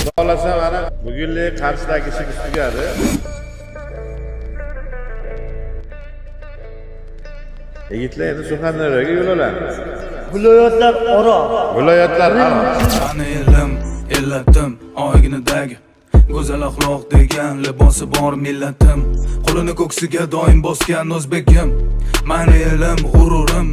Xohlasa mana bugunlik Qarshidagi ishimiz tugadi. Yigitlar endi Surxondaryoga yo'l olamiz. Viloyatlar aro. Viloyatlar aro. Ana elim, ellatim, oyginidagi go'zal axloq degan libosi bor millatim. Qo'lini ko'ksiga doim bosgan o'zbegim. Mani elim, g'ururim,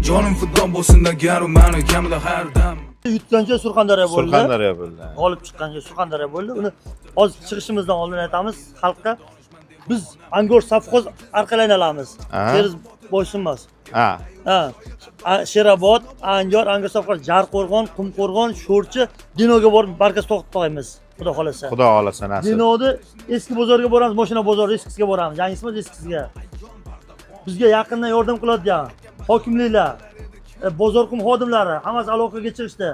jonim fido bo'lsin degan mani kamida har dam. Yutgancha Surxondaryo bo'ldi. Surxondaryo bo'ldi. G'olib chiqqancha Surxondaryo bo'ldi. Uni hozir chiqishimizdan oldin aytamiz xalqqa. Biz Angor savxoz orqali olamiz. Teriz boysunmas. Ha. Sherobod, Angor, Angor savxoz, Jarqo'rg'on, Qumqo'rg'on, Sho'rchi, Dinoga borib barkas to'xtatib qo'yamiz. Xudo xolasa. Xudo xolasa nasib. Dinodi eski bozorga boramiz, mashina bozori eskisiga boramiz. Yangisimas eskisiga. Bizga yaqindan yordam qiladigan hokimliklar, bozorqum xodimlari hammasi aloqaga chiqishdi.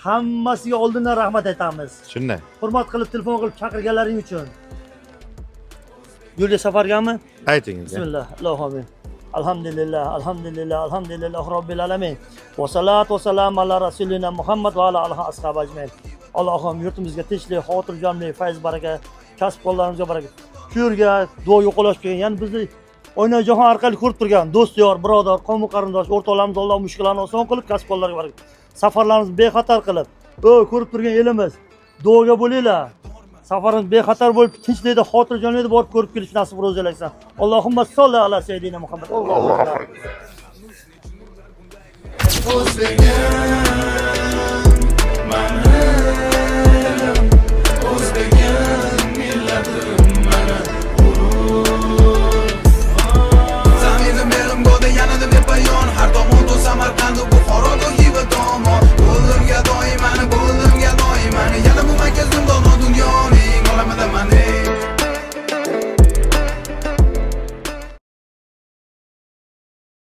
Hammasiga oldindan rahmat aytamiz. Shunday. Hurmat qilib telefon qilib chaqirganlaring uchun. Yo'lga safargami? Aytingiz. Bismillah. Allohu amin. Alhamdulillah, alhamdulillah, alhamdulillah robbil alamin. Va salatu va salam ala rasulina Muhammad va ala alihi ashabi ajmain. Allohim yurtimizga tinchlik, xotirjamlik, fayz baraka, kasb qo'llarimizga baraka. Shu yerga duo yo'qolash kelgan, ya'ni bizni Oynajahon orqali ko'rib turgan do'st, yor, birodar, qavm qarindosh, o'rtoqlarimiz Alloh mushkullarni oson qilib, kasb qo'llariga baraka. Safarlarimizni bexatar qilib, ko'rib turgan elimiz, duoga bo'linglar. Safarimiz bexatar bo'lib, tinchlikda, xotirjamlikda borib ko'rib kelish nasib ro'za aylasin. Allohumma solli ala sayyidina Muhammad. Allohu akbar.